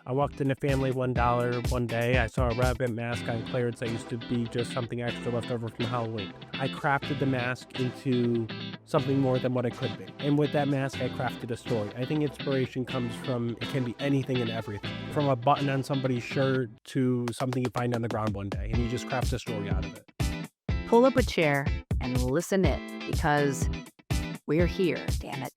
I walked into Family $1 one day. I saw a rabbit mask on clearance that used to be just something extra left over from Halloween. I crafted the mask into something more than what it could be. And with that mask, I crafted a story. I think inspiration comes from, it can be anything and everything. From a button on somebody's shirt to something you find on the ground one day, and you just craft a story out of it. Pull up a chair and listen in, because we're here, damn it.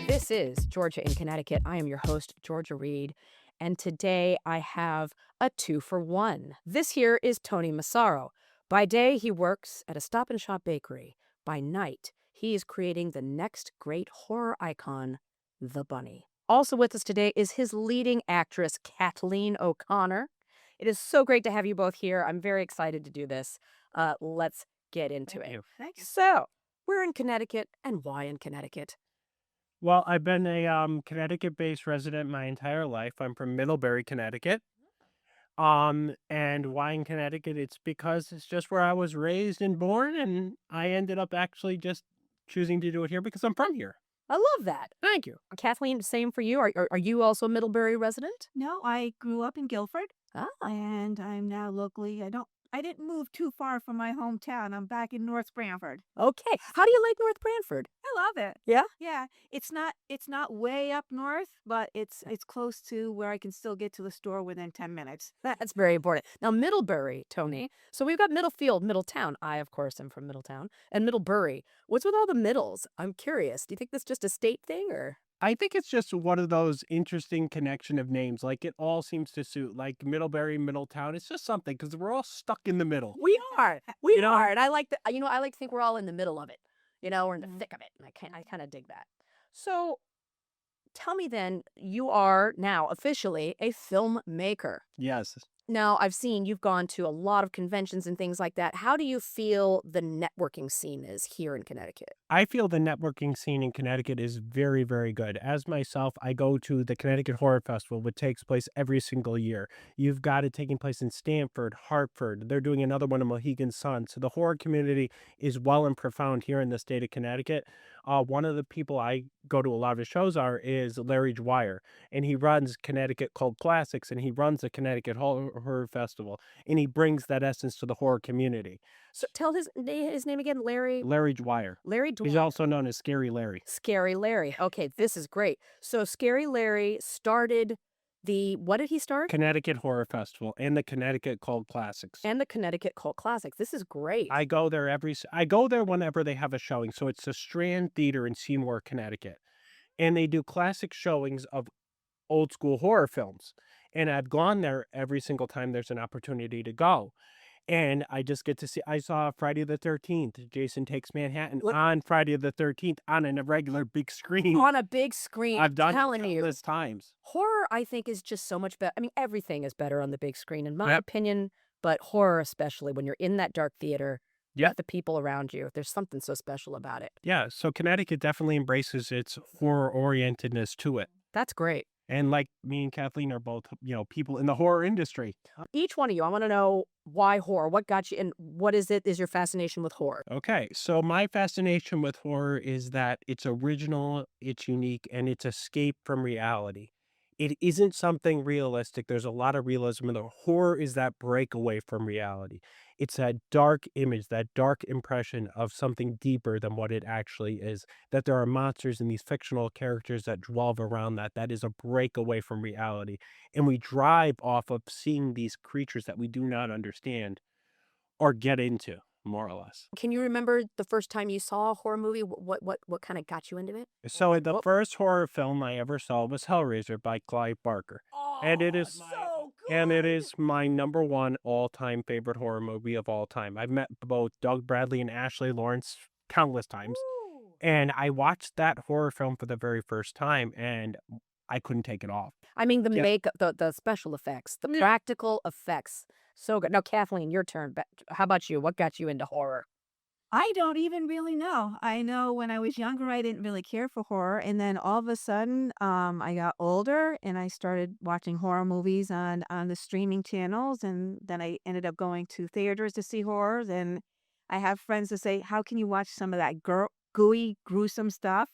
This is Georgia in Connecticut. I am your host, Georgia Reed, and today I have a 2-for-1. This here is Tony Massaro. By day, he works at a Stop and Shop bakery. By night, he is creating the next great horror icon, the Bunny. Also with us today is his leading actress, Kathleen O'Connor. It is so great to have you both here. I'm very excited to do this. Let's get into it. Thank you. So, we're in Connecticut, and why in Connecticut? Well, I've been a Connecticut-based resident my entire life. I'm from Middlebury, Connecticut. And why in Connecticut? It's because it's just where I was raised and born, and I ended up actually just choosing to do it here because I'm from here. I love that. Thank you. Kathleen, same for you. Are you also a Middlebury resident? No, I grew up in Guilford, Ah, and I'm now locally. I didn't move too far from my hometown. I'm back in North Branford. okay. How do you like North Branford? I love it. Yeah? Yeah, it's not way up north, but it's close to where I can still get to the store within 10 minutes. That's very important. Now, Middlebury, Tony. So we've got Middlefield, Middletown. I, of course, am from Middletown. And Middlebury. What's with all the middles? I'm curious. Do you think that's just a state thing, or? I think it's just one of those interesting connection of names. Like, it all seems to suit. Like Middlebury, Middletown. It's just something because we're all stuck in the middle. We are. We You know? are. And I like I like to think we're all in the middle of it. We're in the Mhm. thick of it. And I kind of dig that. So tell me then, you are now officially a filmmaker. Yes. Now, I've seen you've gone to a lot of conventions and things like that. How do you feel the networking scene is here in Connecticut? I feel the networking scene in Connecticut is very, very good. As myself, I go to the Connecticut Horror Festival, which takes place every single year. You've got it taking place in Stamford, Hartford. They're doing another one in Mohegan Sun. So the horror community is well and profound here in the state of Connecticut. One of the people I go to a lot of his shows is Larry Dwyer, and he runs Connecticut Cult Classics, and he runs the Connecticut Horror Festival, and he brings that essence to the horror community. So tell his name again, Larry. Larry Dwyer. Larry He's Dwyer. also known as Scary Larry. Scary Larry. Okay, this is great. So Scary Larry started what did he start? Connecticut Horror Festival and the Connecticut Cult Classics. And the Connecticut Cult Classics. This is great. I go there I go there whenever they have a showing. So it's the Strand Theater in Seymour, Connecticut. And they do classic showings of old school horror films. And I've gone there every single time there's an opportunity to go. And I just get to see, I saw Friday the 13th, Jason Takes Manhattan What? on Friday the 13th on a regular big screen. On a big screen. I've done it telling you. countless times. Horror, I think, is just so much better. I mean, everything is better on the big screen, in my Yep. opinion, but horror, especially when you're in that dark theater Yep. with the people around you. There's something so special about it. Yeah, so Connecticut definitely embraces its horror orientedness to it. That's great. And like me and Kathleen are both, people in the horror industry. Each one of you, I want to know why horror. What got you, and what is your fascination with horror? Okay, so my fascination with horror is that it's original, it's unique, and it's escape from reality. It isn't something realistic. There's a lot of realism in the horror is that breakaway from reality. It's that dark image, that dark impression of something deeper than what it actually is. That there are monsters and these fictional characters that dwell around that. That is a breakaway from reality. And we drive off of seeing these creatures that we do not understand or get into, more or less. Can you remember the first time you saw a horror movie? What kind of got you into it? So the What- first horror film I ever saw was Hellraiser by Clive Barker. And it is so good. And it is my number one all-time favorite horror movie of all time. I've met both Doug Bradley and Ashley Lawrence countless times. Ooh. And I watched that horror film for the very first time, and I couldn't take it off. I mean, the Yeah. makeup, the special effects, the Yeah. practical effects. So good. Now, Kathleen, your turn. How about you? What got you into horror? I don't even really know. I know when I was younger, I didn't really care for horror, and then all of a sudden, I got older and I started watching horror movies on the streaming channels, and then I ended up going to theaters to see horrors. And I have friends that say, "How can you watch some of that gooey, gruesome stuff?"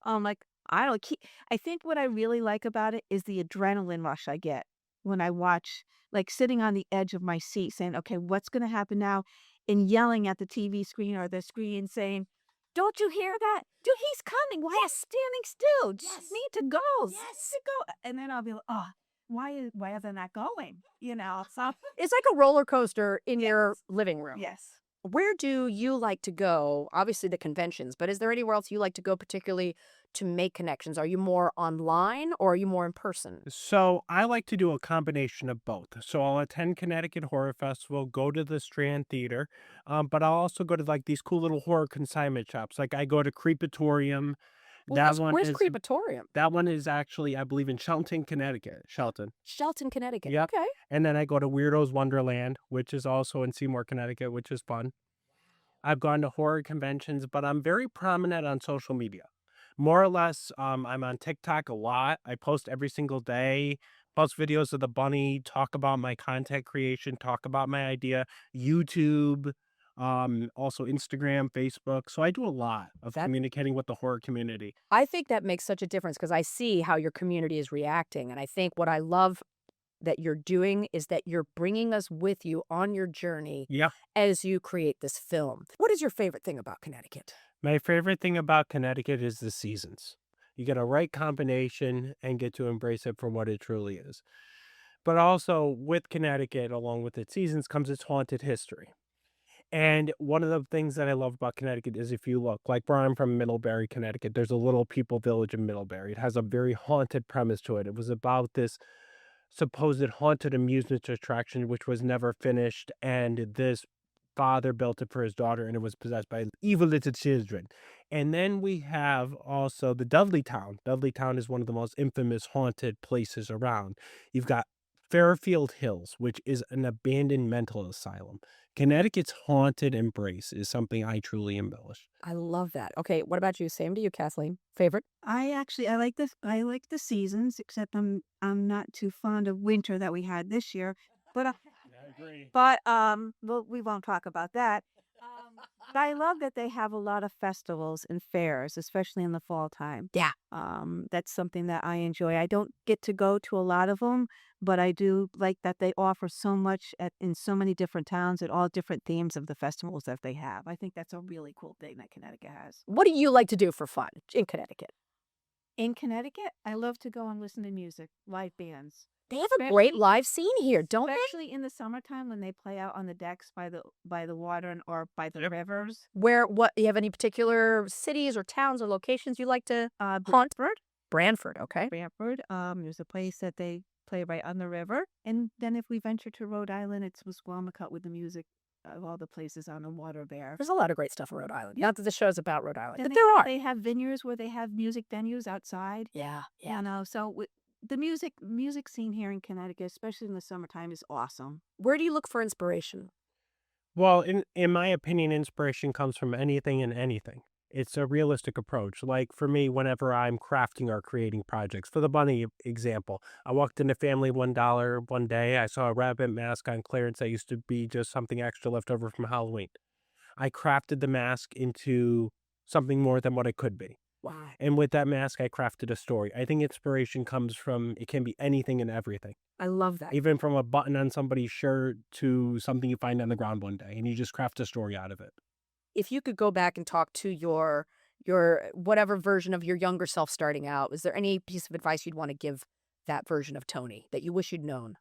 Like I don't. I think what I really like about it is the adrenaline rush I get when I watch, like sitting on the edge of my seat saying, okay, what's going to happen now? And yelling at the TV screen or the screen saying, don't you hear that? Dude, he's coming. Why is standing still? Just need to go. Yes. To go. And then I'll be like, oh, why is it not going? So It's like a roller coaster in your living room. yes. Where do you like to go? Obviously the conventions, but is there anywhere else you like to go particularly to make connections? Are you more online or are you more in person? So I like to do a combination of both. So I'll attend Connecticut Horror Festival, go to the Strand Theater, but I'll also go to like these cool little horror consignment shops. Like I go to Creepatorium. Where's Creepatorium? That one is actually, I believe, in Shelton, Connecticut. Shelton. Shelton, Connecticut. Yep. Okay. And then I go to Weirdo's Wonderland, which is also in Seymour, Connecticut, which is fun. I've gone to horror conventions, but I'm very prominent on social media. More or less, I'm on TikTok a lot. I post every single day, post videos of the bunny, talk about my content creation, talk about my idea, YouTube, also Instagram, Facebook. So I do a lot of That communicating with the horror community. I think that makes such a difference because I see how your community is reacting. And I think what I love that you're doing is that you're bringing us with you on your journey Yeah. as you create this film. What is your favorite thing about Connecticut? My favorite thing about Connecticut is the seasons. You get a right combination and get to embrace it for what it truly is. But also with Connecticut, along with its seasons, comes its haunted history. And one of the things that I love about Connecticut is if you look, like where I'm from, Middlebury, Connecticut, there's a little people village in Middlebury. It has a very haunted premise to it. It was about this supposed haunted amusement attraction, which was never finished. And this father built it for his daughter, and it was possessed by evil little children. And then we have also the Dudley Town. Dudley Town is one of the most infamous haunted places around. You've got Fairfield Hills, which is an abandoned mental asylum. Connecticut's haunted embrace is something I truly embellish. I love that. Okay, what about you? Same to you, Kathleen. Favorite? I like this. I like the seasons, except I'm not too fond of winter that we had this year. But I agree. well, we won't talk about that. But I love that they have a lot of festivals and fairs, especially in the fall time. Yeah. That's something that I enjoy. I don't get to go to a lot of them, but I do like that they offer so much in so many different towns and all different themes of the festivals that they have. I think that's a really cool thing that Connecticut has. What do you like to do for fun in Connecticut? In Connecticut, I love to go and listen to music, live bands. They have a great live scene here, don't they? Especially in the summertime when they play out on the decks by the water or by the rivers. What, you have any particular cities or towns or locations you like to haunt? Brantford. Branford, okay. Brantford. There's a place that they play right on the river. And then if we venture to Rhode Island, it's Squamicut with the music of all the places on the water there. There's a lot of great stuff in Rhode Island. Not that the show's about Rhode Island, And but there are. They have vineyards where they have music venues outside. Yeah. So the music scene here in Connecticut, especially in the summertime, is awesome. Where do you look for inspiration? Well, in my opinion, inspiration comes from anything and anything. It's a realistic approach. Like for me, whenever I'm crafting or creating projects, for the bunny example, I walked into Family $1 one day. I saw a rabbit mask on clearance that used to be just something extra left over from Halloween. I crafted the mask into something more than what it could be. Wow. And with that mask, I crafted a story. I think inspiration comes from, it can be anything and everything. I love that. Even from a button on somebody's shirt to something you find on the ground one day, and you just craft a story out of it. If you could go back and talk to your whatever version of your younger self starting out, is there any piece of advice you'd want to give that version of Tony that you wish you'd known?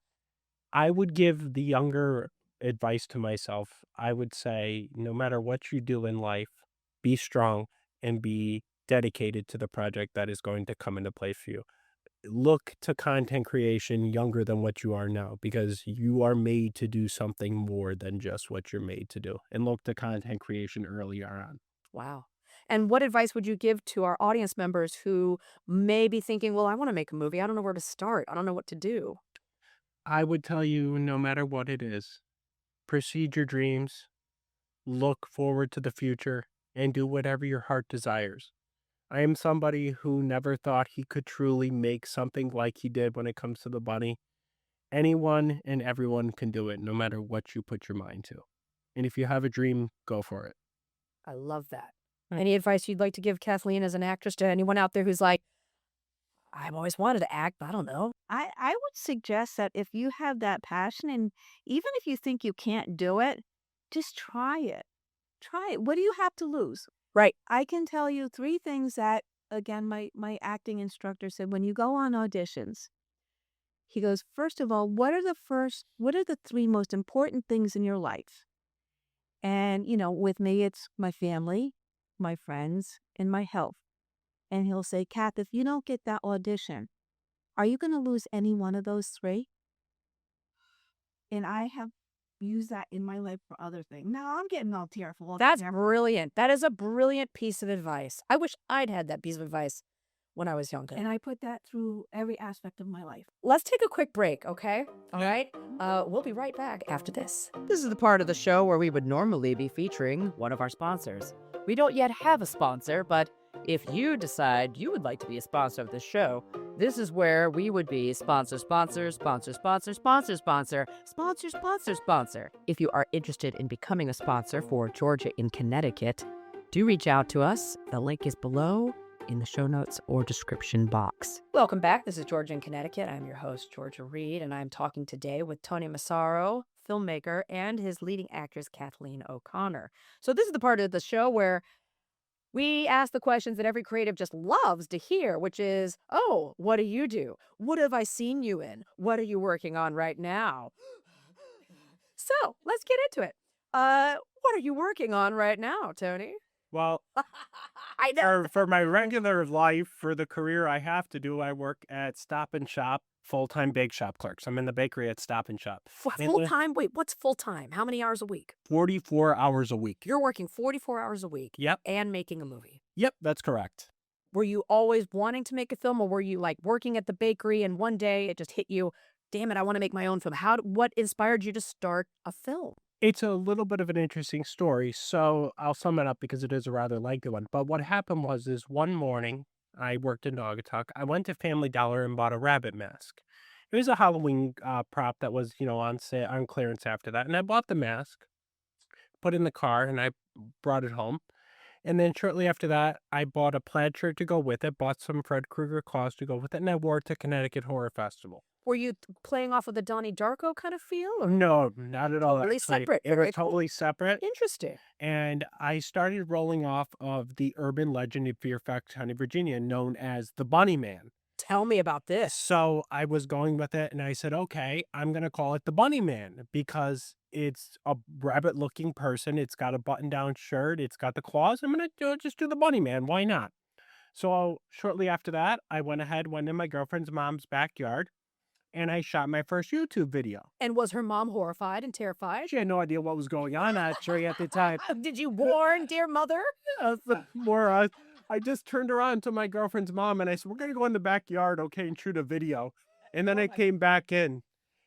I would give the younger advice to myself. I would say, no matter what you do in life, be strong and be dedicated to the project that is going to come into play for you. Look to content creation younger than what you are now, because you are made to do something more than just what you're made to do. And look to content creation earlier on. Wow. And what advice would you give to our audience members who may be thinking, well, I want to make a movie. I don't know where to start. I don't know what to do. I would tell you, no matter what it is, proceed your dreams, look forward to the future, and do whatever your heart desires. I am somebody who never thought he could truly make something like he did when it comes to the bunny. Anyone and everyone can do it, no matter what you put your mind to. And if you have a dream, go for it. I love that. Any advice you'd like to give Kathleen as an actress to anyone out there who's like, I've always wanted to act, but I don't know. I would suggest that if you have that passion and even if you think you can't do it, just try it. Try it. What do you have to lose? Right. I can tell you 3 things that, again, my acting instructor said when you go on auditions, he goes, "First of all, what are the 3 most important things in your life?" And, with me, it's my family, my friends, and my health. And he'll say, "Kath, if you don't get that audition, are you gonna lose any one of those 3?" And I have used that in my life for other things. Now I'm getting all tearful. That's brilliant. That is a brilliant piece of advice. I wish I'd had that piece of advice when I was younger. And I put that through every aspect of my life. Let's take a quick break, okay? All right? We'll be right back after this. This is the part of the show where we would normally be featuring one of our sponsors. We don't yet have a sponsor, but if you decide you would like to be a sponsor of this show, this is where we would be sponsor, sponsor, sponsor, sponsor, sponsor, sponsor, sponsor, sponsor, sponsor. If you are interested in becoming a sponsor for Georgia in Connecticut, do reach out to us. The link is below in the show notes or description box. Welcome back. This is Georgia in Connecticut. I'm your host, Georgia Reed, and I'm talking today with Tony Massaro, filmmaker, and his leading actress, Kathleen O'Connor. So this is the part of the show where we ask the questions that every creative just loves to hear, which is, oh, what do you do? What have I seen you in? What are you working on right now? So let's get into it. What are you working on right now, Tony? Well, I know. for my regular life, for the career I have to do, I work at Stop and Shop, full-time bake shop clerks. I'm in the bakery at Stop and Shop. Full time? Wait, what's full time? How many hours a week? 44 hours a week. You're working 44 hours a week. Yep. And making a movie. Yep, that's correct. Were you always wanting to make a film, or were you like working at the bakery and one day it just hit you, damn it, I want to make my own film? What inspired you to start a film? It's a little bit of an interesting story, so I'll sum it up because it is a rather lengthy one. But what happened was is one morning, I worked in Naugatuck. I went to Family Dollar and bought a rabbit mask. It was a Halloween prop that was, on sale, on clearance after that. And I bought the mask, put it in the car, and I brought it home. And then shortly after that, I bought a plaid shirt to go with it, bought some Fred Krueger claws to go with it, and I wore it to Connecticut Horror Festival. Were you playing off of the Donnie Darko kind of feel? Or No, not at all. totally Actually. separate? It was Very cool. totally separate. Interesting. And I started rolling off of the urban legend in Fairfax County, Virginia, known as the Bunny Man. Tell me about this. So I was going with it and I said, okay, I'm going to call it the Bunny Man because it's a rabbit looking person. It's got a button down shirt. It's got the claws. I'm going to just do the Bunny Man. Why not? So shortly after that, I went in my girlfriend's mom's backyard and I shot my first YouTube video. And was her mom horrified and terrified? She had no idea what was going on actually at the time. Did you warn dear mother? I just turned around to my girlfriend's mom and I said, we're going to go in the backyard, okay, and shoot a video. And then I came back in.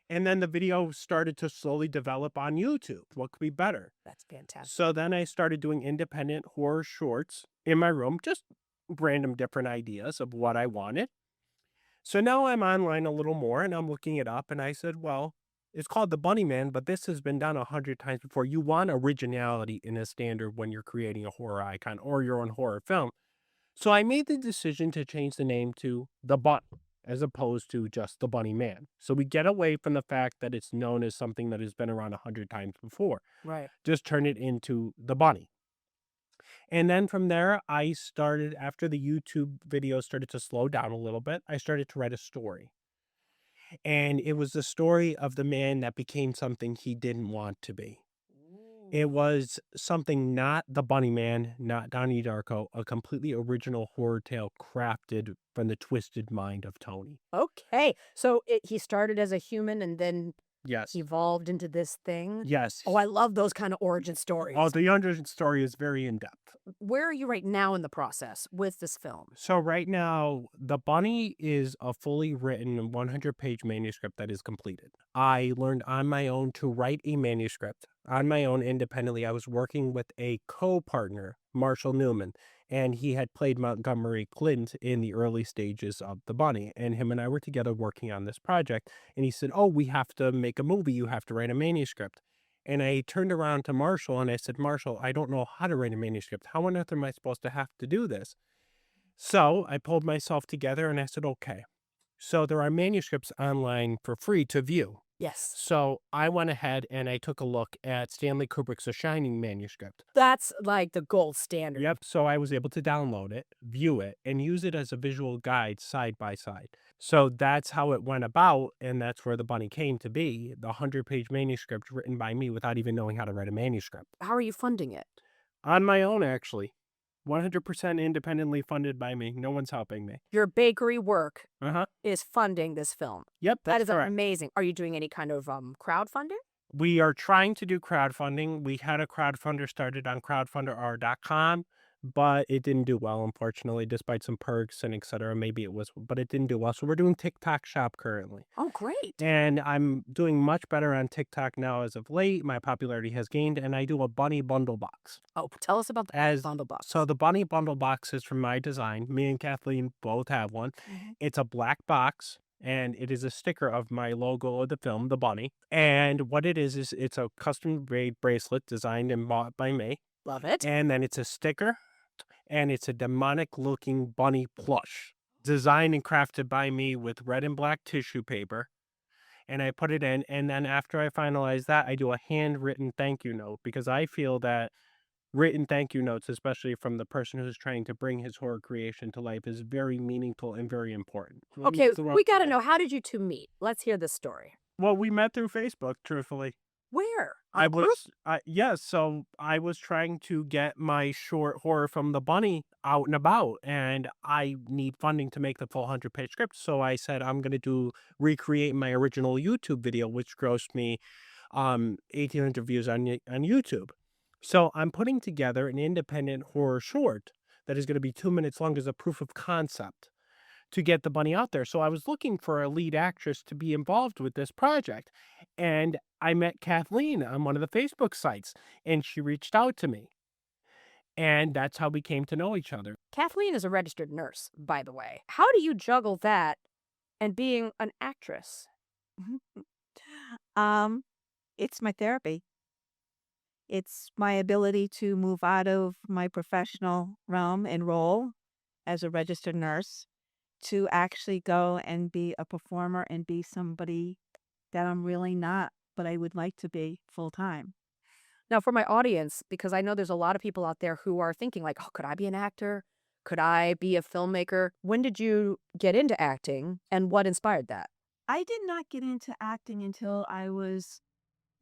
And then the video started to slowly develop on YouTube. What could be better? That's fantastic. So then I started doing independent horror shorts in my room, just random different ideas of what I wanted. So now I'm online a little more and I'm looking it up and I said, well, it's called The Bunny Man, but this has been done 100 times before. You want originality in a standard when you're creating a horror icon or your own horror film. So I made the decision to change the name to The Bunny as opposed to just The Bunny Man. So we get away from the fact that it's known as something that has been around 100 times before. Right. Just turn it into The Bunny. And then from there, I started, after the YouTube videos started to slow down a little bit, I started to write a story. And it was the story of the man that became something he didn't want to be. It was something not the Bunny Man, not Donnie Darko, a completely original horror tale crafted from the twisted mind of Tony. Okay. So he started as a human and then Yes. evolved into this thing? Yes. Oh, I love those kind of origin stories. Oh, the origin story is very in-depth. Where are you right now in the process with this film? So right now, The Bunny is a fully written 100-page manuscript that is completed. I learned on my own to write a manuscript on my own independently. I was working with a co-partner, Marshall Newman, and he had played Montgomery Clint in the early stages of The Bunny. And him and I were together working on this project. And he said, oh, we have to make a movie. You have to write a manuscript. And I turned around to Marshall and I said, Marshall, I don't know how to write a manuscript. How on earth am I supposed to have to do this? So I pulled myself together and I said, okay. So there are manuscripts online for free to view. Yes. So I went ahead and I took a look at Stanley Kubrick's The Shining manuscript. That's like the gold standard. Yep. So I was able to download it, view it, and use it as a visual guide side by side. So that's how it went about. And that's where the bunny came to be, the 100-page manuscript written by me without even knowing how to write a manuscript. How are you funding it? On my own, actually. 100% independently funded by me. No one's helping me. Your bakery work Uh-huh. is funding this film. Yep, That that's is correct. amazing. Are you doing any kind of crowdfunding? We are trying to do crowdfunding. We had a crowdfunder started on crowdfunder.com, but it didn't do well, unfortunately, despite some perks and et cetera. Maybe it was, but it didn't do well. So we're doing TikTok Shop currently. Oh, great. And I'm doing much better on TikTok now as of late. My popularity has gained, and I do a bunny bundle box. Oh, tell us about the As bundle box. So the bunny bundle box is from my design. Me and Kathleen both have one. It's a black box, and it is a sticker of my logo of the film, the bunny. And what it is it's a custom made bracelet designed and bought by me. Love it. And then it's a sticker, and it's a demonic looking bunny plush designed and crafted by me with red and black tissue paper. And I put it in, and then after I finalize that, I do a handwritten thank you note because I feel that written thank you notes, especially from the person who's trying to bring his horror creation to life, is very meaningful and very important. Okay, we got to know, how did you two meet? Let's hear this story. Well, we met through Facebook, truthfully. Where? Yes, so I was trying to get my short horror from the bunny out and about, and I need funding to make the full 100-page script. So I said, I'm going to recreate my original YouTube video, which grossed me 1,800 views on YouTube. So I'm putting together an independent horror short that is going to be 2 minutes long as a proof of concept to get the bunny out there. So I was looking for a lead actress to be involved with this project. And I met Kathleen on one of the Facebook sites, and she reached out to me. And that's how we came to know each other. Kathleen is a registered nurse, by the way. How do you juggle that and being an actress? It's my therapy. It's my ability to move out of my professional realm and role as a registered nurse to actually go and be a performer and be somebody that I'm really not, but I would like to be full time. Now, for my audience, because I know there's a lot of people out there who are thinking like, oh, could I be an actor? Could I be a filmmaker? When did you get into acting and what inspired that? I did not get into acting until I was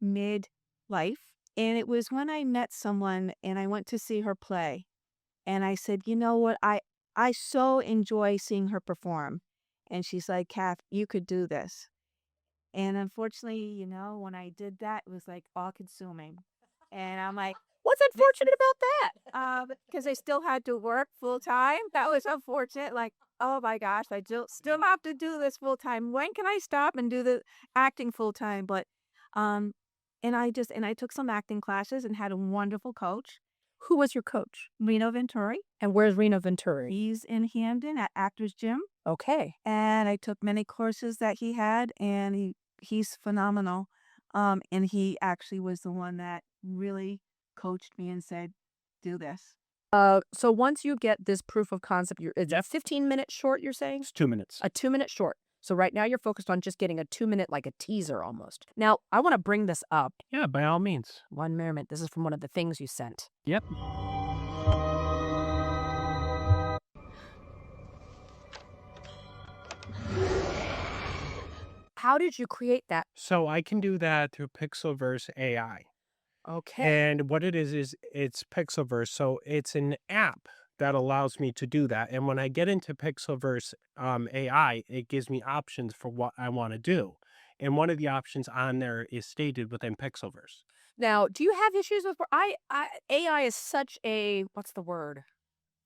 midlife. And it was when I met someone and I went to see her play. And I said, you know what? I so enjoy seeing her perform. And she's like, Kath, you could do this. And unfortunately, when I did that, it was like all consuming. And I'm like, What's unfortunate about that? because I still had to work full time. That was unfortunate. Like, oh my gosh, I still have to do this full time. When can I stop and do the acting full time? But, and I took some acting classes and had a wonderful coach, Who was your coach? Reno Venturi. And where's Reno Venturi? He's in Hamden at Actors Gym. Okay. And I took many courses that he had, and he's phenomenal. And he actually was the one that really coached me and said, do this. So once you get this proof of concept, it's a 15-minute short, you're saying? It's 2 minutes. A 2-minute short. So right now you're focused on just getting a 2-minute, like a teaser almost. Now, I want to bring this up. Yeah, by all means. 1 moment. This is from one of the things you sent. Yep. How did you create that? So I can do that through Pixelverse AI. Okay. And what it is it's Pixelverse. So it's an app that allows me to do that. And when I get into Pixelverse AI, it gives me options for what I want to do. And one of the options on there is stated within Pixelverse. Now, do you have issues with AI is such a, what's the word?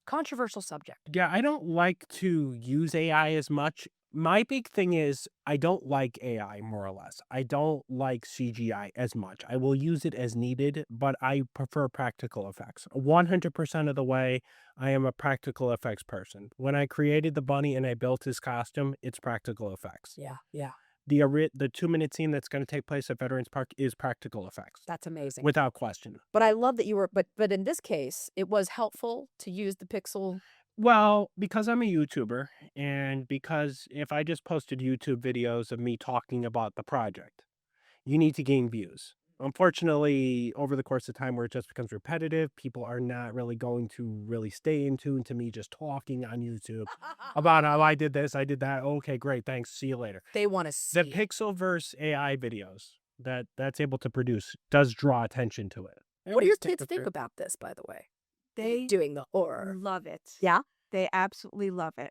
Controversial subject. Yeah, I don't like to use AI as much. My big thing is I don't like AI, more or less. I don't like CGI as much. I will use it as needed, but I prefer practical effects. 100% of the way, I am a practical effects person. When I created the bunny and I built his costume, it's practical effects. Yeah, yeah. The 2-minute scene that's going to take place at Veterans Park is practical effects, That's amazing. without question. But I love that you were, but in this case, it was helpful to use the pixel. Well, because I'm a YouTuber and because if I just posted YouTube videos of me talking about the project, you need to gain views. Unfortunately, over the course of time where it just becomes repetitive, people are not really going to really stay in tune to me just talking on YouTube about how I did this, I did that. Okay, great. Thanks. See you later. They want to The see it. Pixelverse AI videos that's able to produce does draw attention to it. What do your kids think about this, by the way? They Doing the horror. love it. Yeah? They absolutely love it.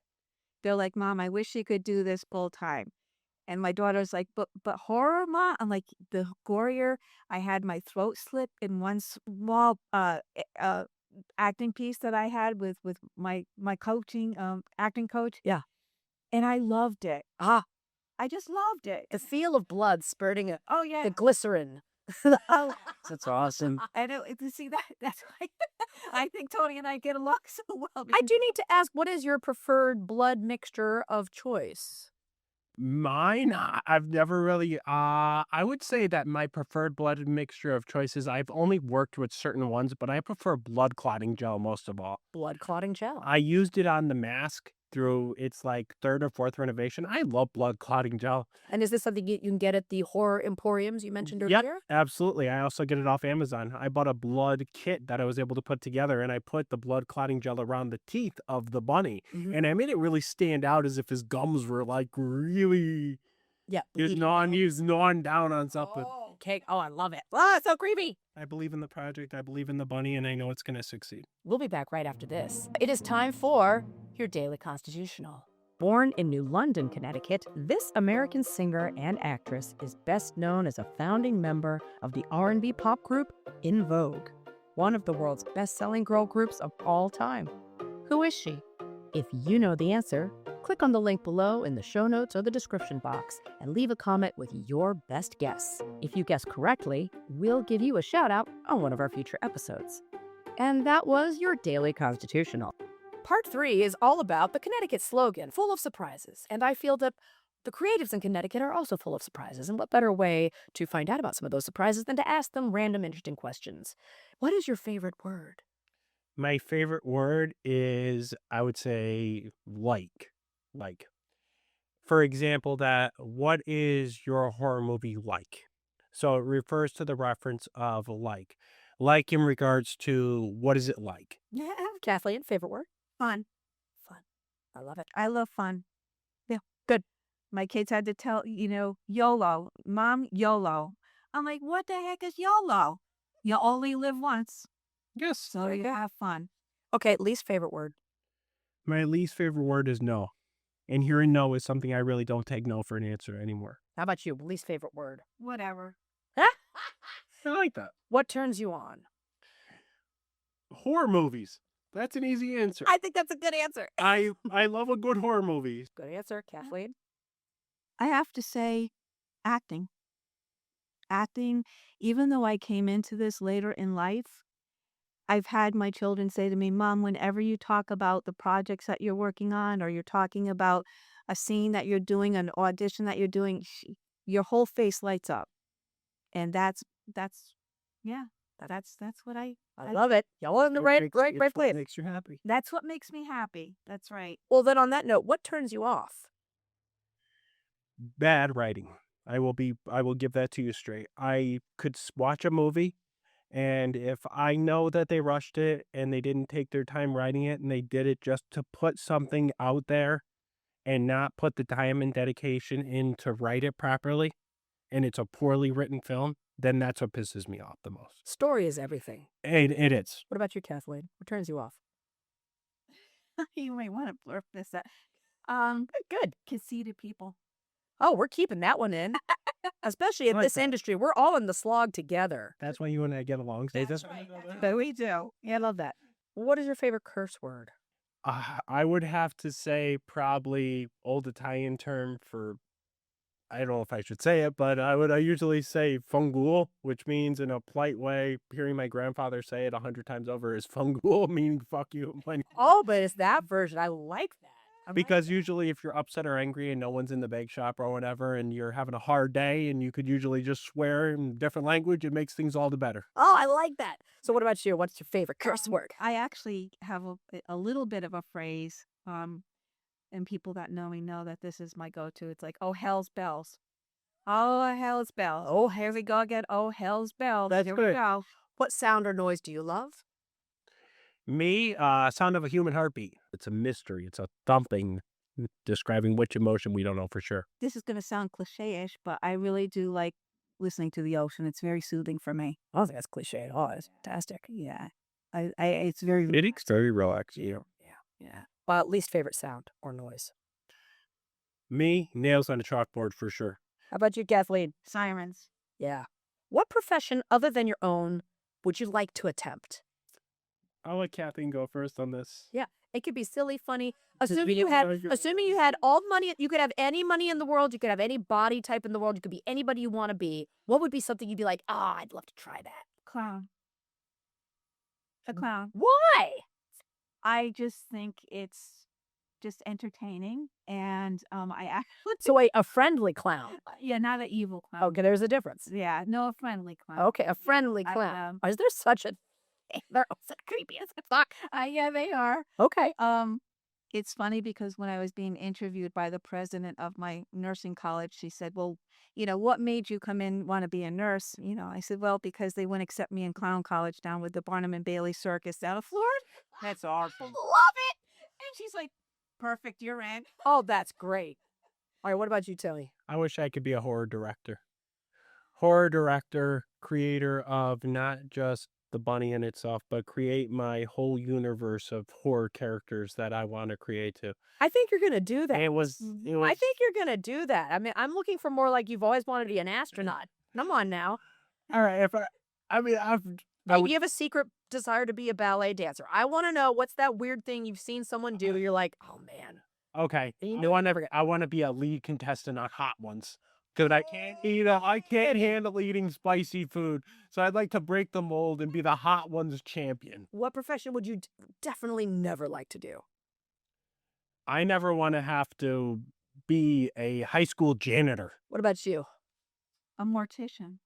They're like, "Mom, I wish she could do this full time." And my daughter's like, "But horror, Ma?" I'm like, "The gorier." I had my throat slit in one small acting piece that I had with my coaching acting coach, Yeah. and I loved it. Ah, I just loved it. the feel of blood spurting Oh the yeah. glycerin. Oh, That's awesome. I know. See that's why I think Tony and I get along so well. I Because do need to ask, what is your preferred blood mixture of choice? Mine, I've never really, I would say that my preferred blood mixture of choices, I've only worked with certain ones, but I prefer blood clotting gel most of all. Blood clotting gel. I used it on the mask through its like third or fourth renovation. I love blood clotting gel. And is this something you can get at the horror emporiums you mentioned Yep, earlier? absolutely. I also get it off Amazon. I bought a blood kit that I was able to put together and I put the blood clotting gel around the teeth of the bunny. Mhm. And I made it really stand out as if his gums were like really, Yeah. he was gnawing down on something. Oh, okay. Oh, I love it. Ah, it's so creepy. I believe in the project. I believe in the bunny, and I know it's going to succeed. We'll be back right after this. It is time for your daily constitutional. Born in New London, Connecticut, this American singer and actress is best known as a founding member of the R&B pop group In Vogue, one of the world's best-selling girl groups of all time. Who is she? If you know the answer, click on the link below in the show notes or the description box and leave a comment with your best guess. If you guess correctly, we'll give you a shout out on one of our future episodes. And that was your daily constitutional. Part 3 is all about the Connecticut slogan, full of surprises. And I feel that the creatives in Connecticut are also full of surprises. And what better way to find out about some of those surprises than to ask them random, interesting questions? What is your favorite word? My favorite word is, I would say, like. Like. For example, that what is your horror movie like? So it refers to the reference of like in regards to what is it like? yeah, Kathleen, favorite word? fun. Fun. I love it. I love fun. Yeah, Good. my kids had to tell YOLO, Mom, YOLO. I'm like, what the heck is YOLO? You only live once, Yes. so you have fun. Okay, least favorite word. My least favorite word is no. And hearing no is something I really don't take no for an answer anymore. How about you? Least favorite word. Whatever. I like that. What turns you on? Horror movies. That's an easy answer. I think that's a good answer. I love a good horror movie. Good answer, Kathleen. I have to say, acting. Acting, even though I came into this later in life, I've had my children say to me, Mom, whenever you talk about the projects that you're working on, or you're talking about a scene that you're doing, an audition that you're doing, your whole face lights up. And yeah, that's what I love it. Y'all in the right place. Makes you happy. that's what makes me happy. That's right. Well, then on that note, what turns you off? Bad writing. I will give that to you straight. I could watch a movie, and if I know that they rushed it and they didn't take their time writing it and they did it just to put something out there and not put the time and dedication in to write it properly, and it's a poorly written film, then that's what pisses me off the most. Story is everything. It is. What about you, Kathleen? What turns you off? You might want to blurb this out. Good. Conceited people. Oh, we're keeping that one in. Especially in like this that. industry. We're all in the slog together. That's why you and I get along. But we do. Yeah, I love that. What is your favorite curse word? I would have to say probably old Italian term for, I don't know if I should say it, but I usually say fungul, which means in a polite way, hearing my grandfather say it 100 times over is fungul, meaning fuck you. Oh, but it's that version. I like that. Because usually if you're upset or angry and no one's in the bake shop or whatever, and you're having a hard day and you could usually just swear in different language, it makes things all the better. Oh, I like that. So what about you? What's your favorite curse word? I actually have a little bit of a phrase, and people that know me know that this is my go-to. It's like, oh, hell's bells. Oh, hell's bells. Oh, here we go again. Oh, hell's bells. That's Here we good. go. What sound or noise do you love? Me, sound of a human heartbeat. It's a mystery. It's a thumping, describing which emotion we don't know for sure. This is going to sound cliche-ish, but I really do like listening to the ocean. It's very soothing for me. I don't think that's cliche at all. It's fantastic. Yeah. It's very It is very relaxing. Yeah. Well, least favorite sound or noise. Me, nails on a chalkboard for sure. How about you, Kathleen? sirens. Yeah. What profession other than your own would you like to attempt? I'll let Kathleen go first on this. Yeah. It could be silly, funny. Assuming you had all the money, you could have any money in the world, you could have any body type in the world, you could be anybody you want to be. What would be something you'd be like, I'd love to try that? Clown. A clown. Why? I just think it's just entertaining, and I actually So a friendly clown. yeah, not an evil clown. Okay, there's a difference. Yeah, no, a friendly clown. Okay, a friendly I, clown. Is there such a thing? They're so creepy as fuck. Yeah, they are. Okay. It's funny because when I was being interviewed by the president of my nursing college, she said, "Well, what made you come in want to be a nurse?" I said, "Well, because they wouldn't accept me in clown college down with the Barnum and Bailey Circus down in Florida." That's awesome. Love it. And she's like, "Perfect, you're in." Oh, that's great. All right, what about you, Tony? I wish I could be a horror director. Horror director, creator of not just the bunny in itself, but create my whole universe of horror characters that I want to create too. I think you're gonna do that. It was, I think you're gonna do that. I mean, I'm looking for more like you've always wanted to be an astronaut. Come on now. all right. If I mean, I Maybe would, you have a secret desire to be a ballet dancer. I want to know what's that weird thing you've seen someone do. You're like, oh man. okay. You No, I want to be a lead contestant on Hot Ones. Because I can't handle eating spicy food. So I'd like to break the mold and be the Hot Ones champion. What profession would you definitely never like to do? I never want to have to be a high school janitor. What about you? A mortician.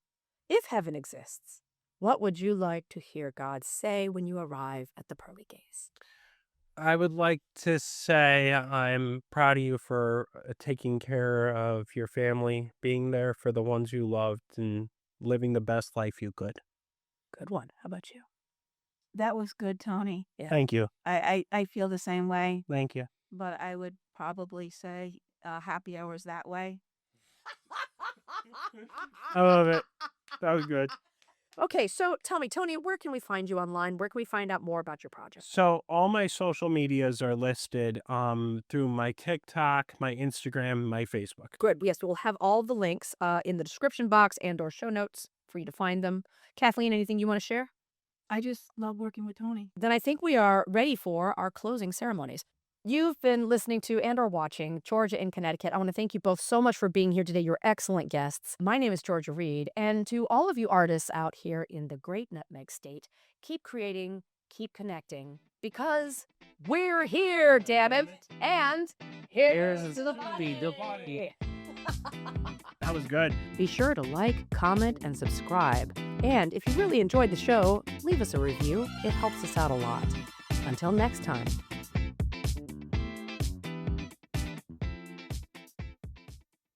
If heaven exists, what would you like to hear God say when you arrive at the pearly gates? I would like to say I'm proud of you for taking care of your family, being there for the ones you loved, and living the best life you could. Good one. How about you? That was good, Tony. Yeah. Thank you. I feel the same way, Thank you. but I would probably say happy hours that way. I love it. That was good. Okay, so tell me, Tony, where can we find you online? Where can we find out more about your project? So all my social medias are listed through my TikTok, my Instagram, my Facebook. Good. Yes, we'll have all the links in the description box and or show notes for you to find them. Kathleen, anything you want to share? I just love working with Tony. Then I think we are ready for our closing ceremonies. You've been listening to and or watching Georgia in Connecticut. I want to thank you both so much for being here today. You're excellent guests. My name is Georgia Reed. And to all of you artists out here in the great Nutmeg State, keep creating, keep connecting, because we're here, damn it. And here's to the party. That was good. Be sure to like, comment, and subscribe. And if you really enjoyed the show, leave us a review. It helps us out a lot. Until next time.